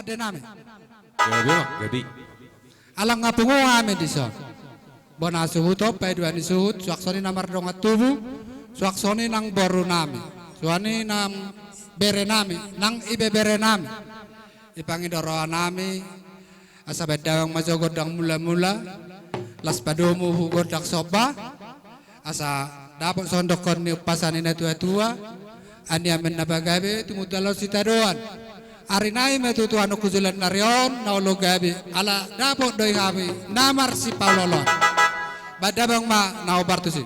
pada namin. Gabi mak, gabi. Alang nga pungo amin di son. Bona suhuto, pwede ni suhut, suaksoni namar dong at tubu, suaksoni nang boru nami, suani nang bere nami, nang ibebere nami. Ipangidoro nami, asa bedawang masogod ang mula-mula, las padomu hugod ang soba, asa dapat sondokon ni upasanin na tua-tua, anyamin na bagabi, tumutalaw si taruan. Arinay metutuhan ko kuzulan na riyon, naulo gabi, ala dapat doy kami, namar si Paulolon. Badabang ma naubartusin.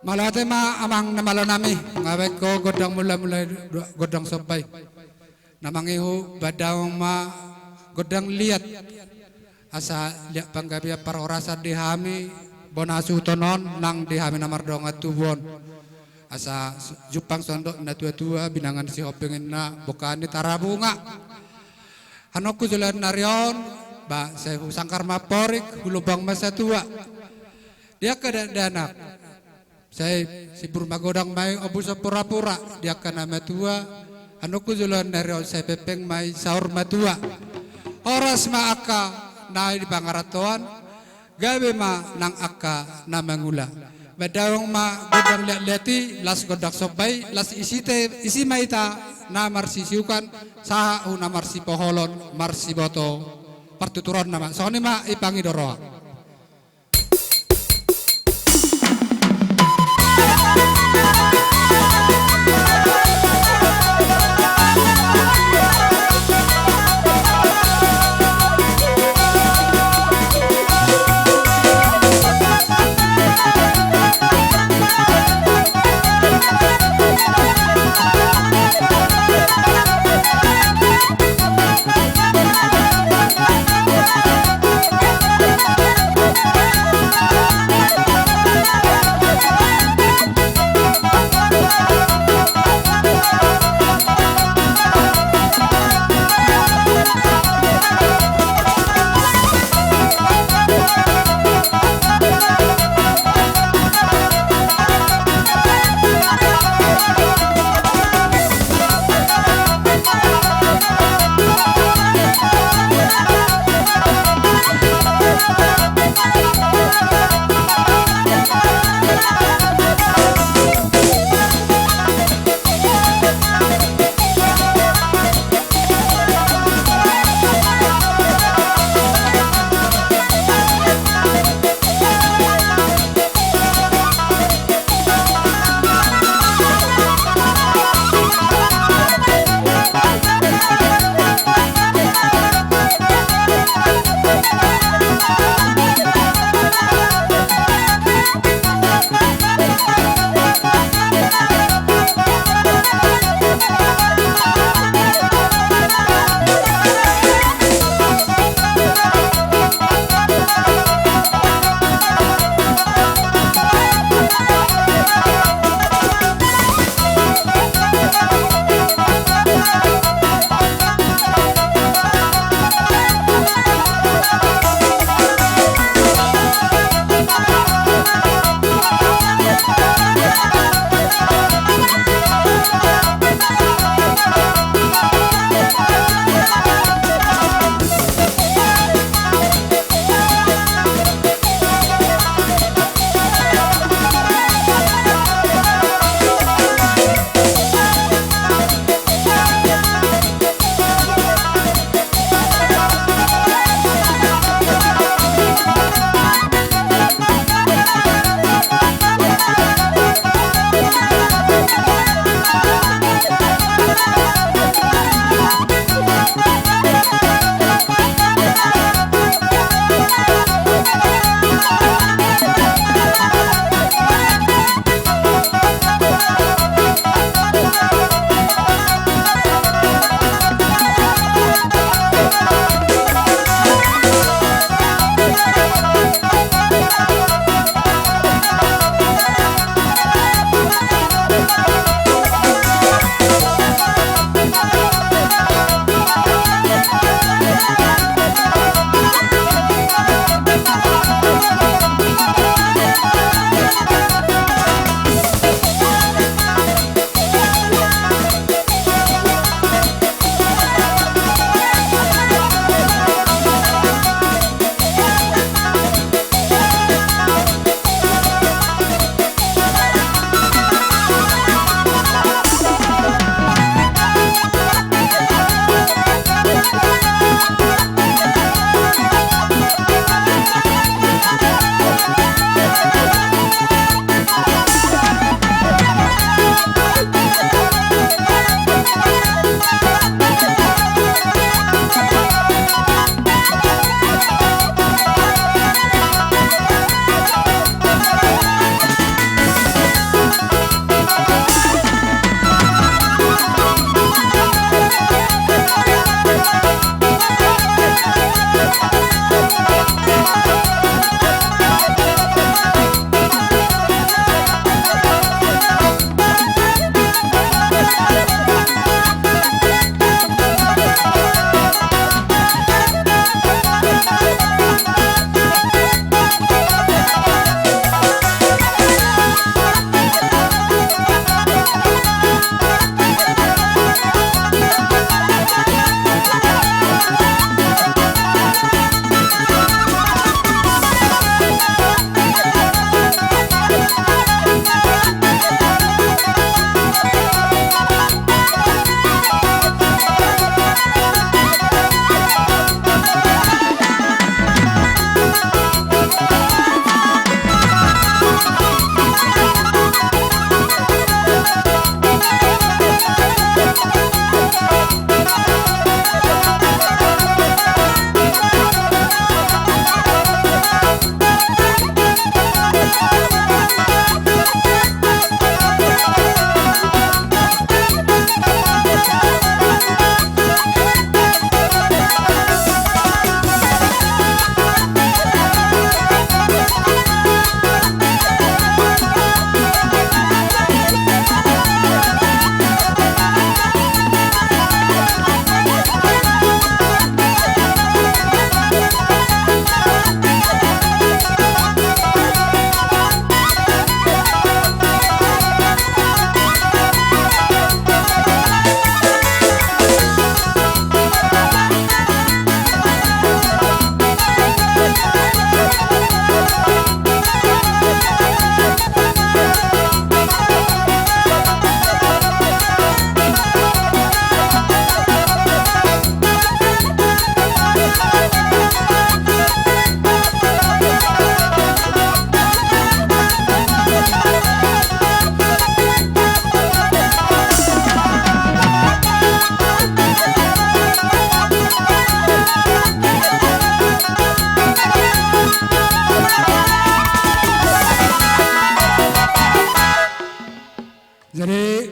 Malate ma amang namalo nami, ngawet ko godang mula-mula godang sopay. Namangihu badawang ma godang liat asa liat panggabi parorasa dihami bonasu tonon nang dihami namar dong atubon asa jupang sondok na tua-tua binangan si hopengin na bukani tarabunga hanokku jalan narion ba saya sangkar maporik hulubang masa tua dia kedadanak saya si burma godang mai obus pura-pura dia kana matua hanokku jalan narion saya pepeng mai saur matua oras ma aka na di pangaratuan gabe ma nang aka na mangula badawang ma godang leti las godak sobay las isi maita na marsisiukan saha na marsi poholon marsi boto partuturon nama soni ma ipangi doroa.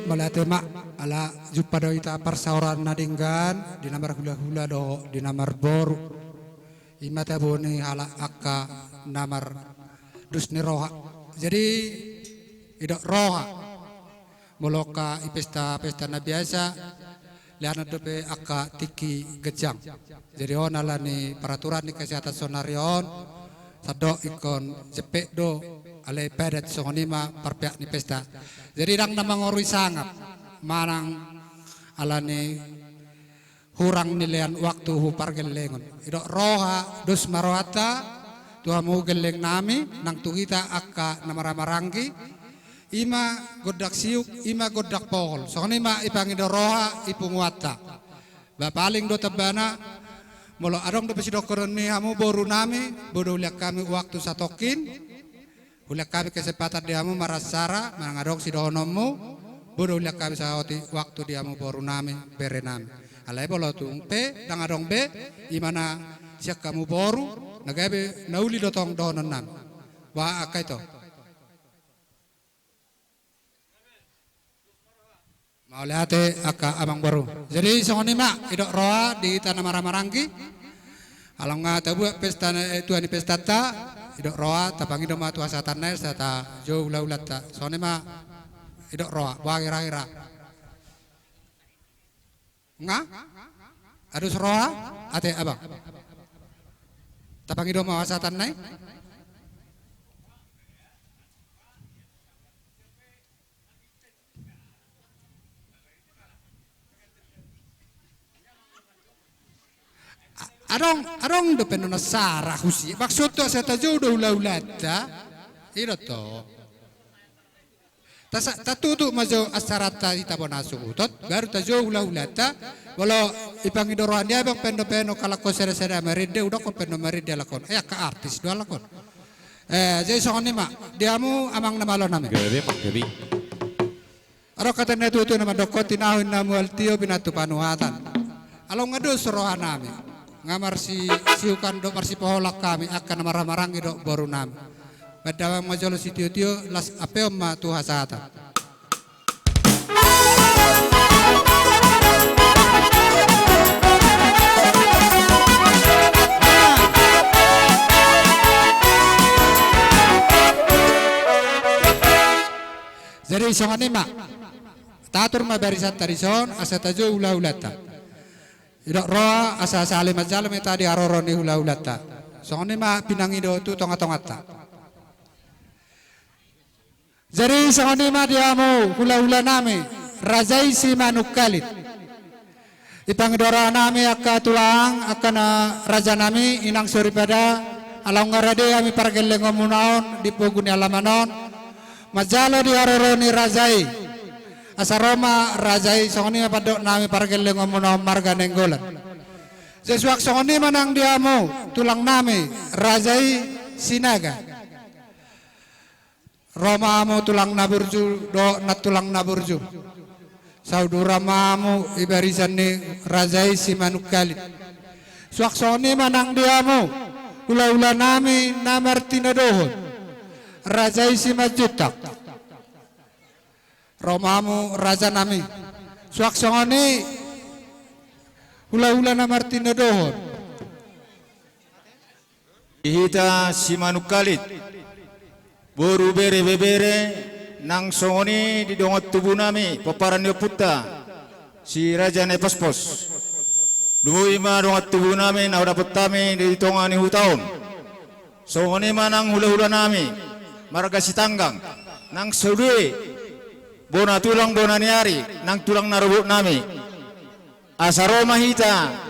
malate mak ala jumpa do ita persauran nadinggan di namar hula-hula do di namar boru imata boni hala akka namar dusni roha. Jadi idok roha moloka pesta na biasa liana dope akka tiki gejang. Jadi on ala ni peraturan ni kesehatan sonarion sadok ikon cepek do ale padat songonima perpiak ni pesta. Jadi dang namangorui sangap marang alane hurang nilian waktu hu pargelengon. Idok roha dus marwata tuamu geleng nami nang tuhita akka namaramarangki ima godak siuk ima godak pohol. Songonima ipangido roha ipunguata. Bapaling do tabana molo adong do pesidokoron mi hamu boru nami bodo liak kami waktu satokin. Uliak kami kesempatan diamu marasara mangadong si dohonomu bodo uliak kami sahoti waktu diamu boru nami bere nami alai bolo tung pe dang adong be imana siak kamu boru nagabe nauli dotong dohonon nami wa akai to mau liate aka amang baru. Jadi songoni mak idok roa di tanah marangki alam ngata buat pesta tuani pesta ta idok roa tapangi do ma tuasa tanai sata jo ulat ta sone ma idok roa wa kira-kira nga adus roa ate abang tapangi do ma wasa tanai Arong do penona sara husi maksud to sa tajo do ulata iro to tatutu majo asarata itabona suutot baru tajo ulata walau ipangidoroan dia bang pendo kalako sere-sere meride udah ko pendo meride lakon ka artis do lakon jadi songoni mak diamu amang namalo nami Gabi mak gabi. aro kata netutu nama dokot tinahun namu altio binatu panuatan along ngado sorohan nami ngamar si siukan do marsi poholak kami akan marah-marangi do baru nami badawang majolo si tio las apeom ma tu hasata jadi songani mak tatur ma barisan tarison asatajo ula-ulata idok roa asa sale majalam tadi aroro ni ula-ulata songoni ma pinangi do tu tonga-tongata jadi songoni ma diamu ula-ula nami rajai si manukalit ipangidora nami akka tulang akana raja nami inang suripada alang ngarade ami pargeleng ngomunaon di poguni alamanon majalo di aroro ni rajai asaroma rajai songoni padok nami pargeleng ngomunaon marga nenggolan sesuak songoni manang diamu tulang nami rajai sinaga Roma mo tulang naburju do nat tulang naburju saudura mamu ibarisan ni rajai si manukalit suak songoni manang diamu ula-ula nami namartina dohon rajai si majutak Romamu raja nami suak songoni ula-ula na Martina dohon ihita si manukalit boru bere nang songoni di dongot tubuh nami paparan yo puta si raja ne paspos lumui ma dongot tubuh nami na dapat kami di tongani hutaon songoni manang hula-hula nami marga si tanggang nang sodue bona tulang bona niari nang tulang narubuk nami asaroma hita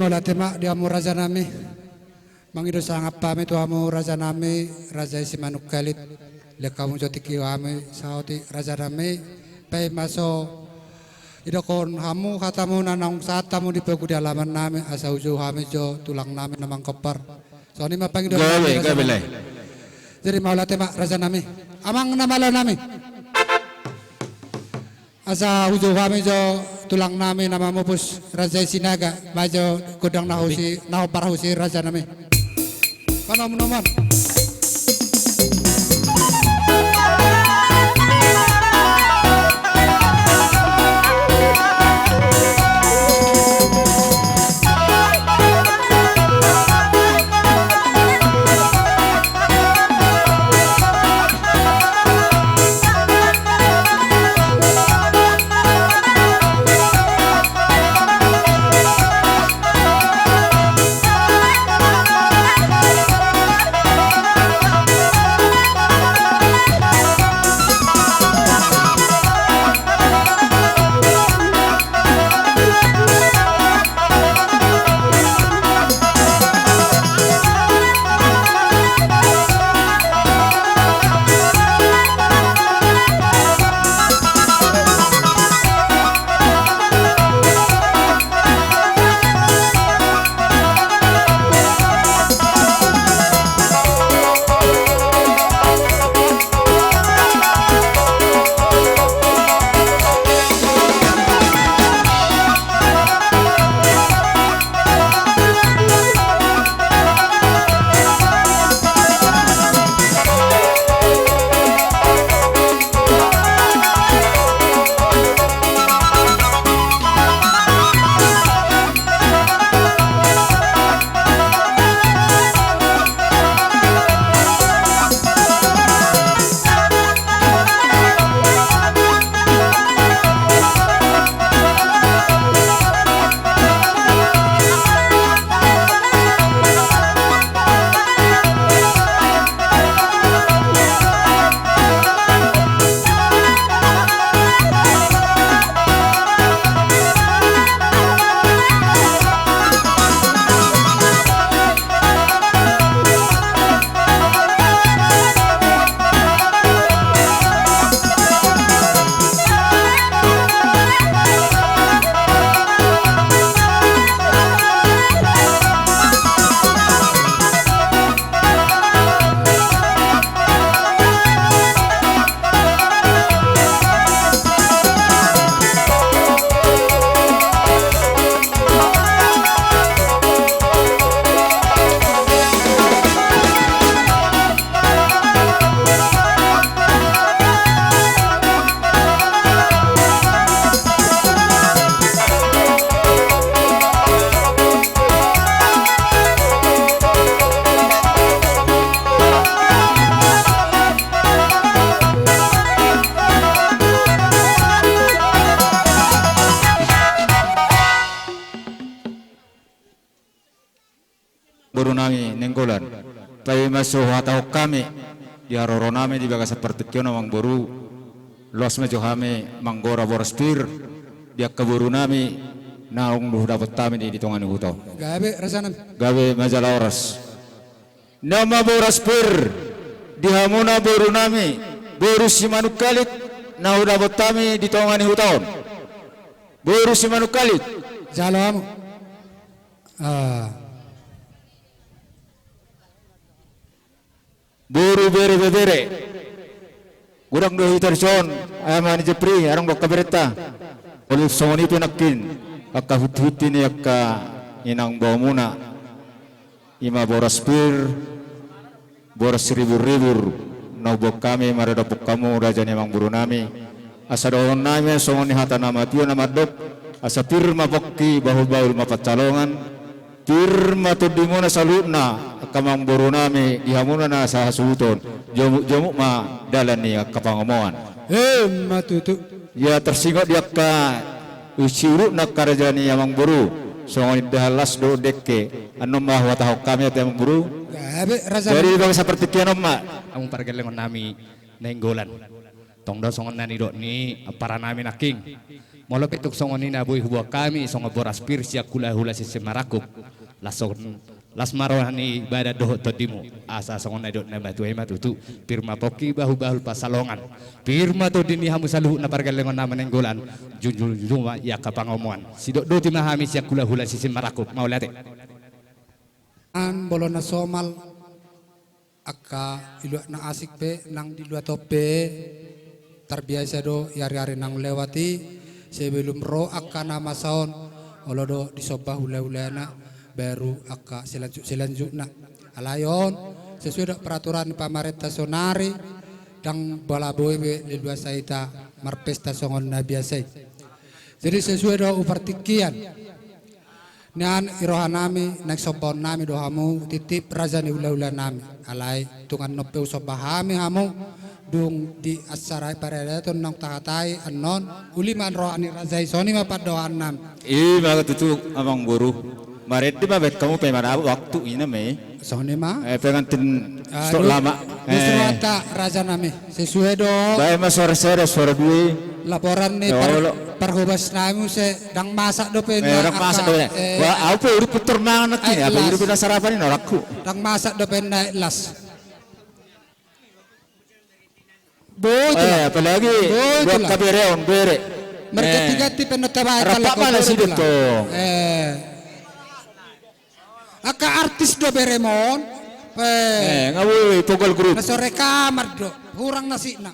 mula tema dia mu raja nami. Mangido sangat pami tu amu raja nami raja Simanuk Kalit. Lekamu joti kiwami sauti raja nami. Pai maso idokon hamu katamu nanang satamu di pegu di halaman nami asa uju hami jo tulang nami namang kopar. So ni mapangido. Gawe lai. Jadi mula tema raja nami. Amang nama lo nami. Asa ujo kami jo tulang nami nama mupus Raja Sinaga majo godang nahusi nahu parahusi raja nami. Panom nomor. Buru nami nenggolan. Pai masuk hatau kami di aroro nami di baga seperti kio namang buru los mejo hame manggora borospir dia keburu nami naung duh dapat tami di tongani hutau. Gabe raja nami. Gawe majalah oras. Nama borospir di hamuna buru nami buru Simanuk Kalit nau dapat tami di tongani hutau. Buru Simanuk Kalit. Jalam. Buru bere urang do hitarson aman jepri arang do kabereta oleh soni tu nakin akka huti ni akka inang bawmuna ima borospir boros ribu nobok kami maradapok kamu raja ni mang buru nami asa doon nami soni hata nama tio nama dok asa pirma bokki bahu mapacalongan pirma tu dimona salutna kamang buru nami dihamuna na sa hasuton jomu ma dalan ni kapangomoan Matutu. ya tersingot dia ka usiru nak karaja ni amang buru songon dalas do dekke anom ma wataho kami at amang buru Gabe raja dari nami. bang seperti kianom ma Ang pargalengon nami nenggolan. Tongdo songon nani do ni para nami naking. Molo petuk songoni na boy huwa kami songo boras pirsia kula hula si semarakuk. Las marwani ibadah doh todimu asa songon na dot na batu hemat tu pirma poki bahul pasalongan pirma to dini hamu saluh na pargalengon na menenggolan junjul juma ya kapangomuan sidok do timahami sia kula hula si semarakuk mau late An bolo na somal aka ilu na asik pe nang di luar tope terbiasa do yari-yari nang lewati sebelum ro aka nama saon olodo disobah hula-hulana baru aka selanjutnya alayon sesuai peraturan pamarentah sonari dan bala boy di luar saita marpesta songon na biasa jadi sesuai do upartikian Nian irohan nami naik sobon nami dohamu titip raja ni ula-ula nami alai tungan nope usobahami hamu dung di asarai paredaton nang tahatai anon uliman rohani raja isoni mapat dohan nam Maga tutu abang buru. Maret di babet kamu pemana waktu ini me. soni ma Pengantin stok lama. justru ata raja nami sesuai do Baik mas sore dua. laporan ni Ya Allah. perhubas nami se dang masak do pe Orang masak doa. Wah, apa udah putar mangan nanti? Apa udah putar sarapan ini norakku? dang masak do pe naik las Boy, Apalagi Betul buat lah. kabereon bere. mereka tiga tipe notabay Rapak mana sih itu? Aka artis do beremon Ngawui tunggal grup. na sore kamar do kurang nasi na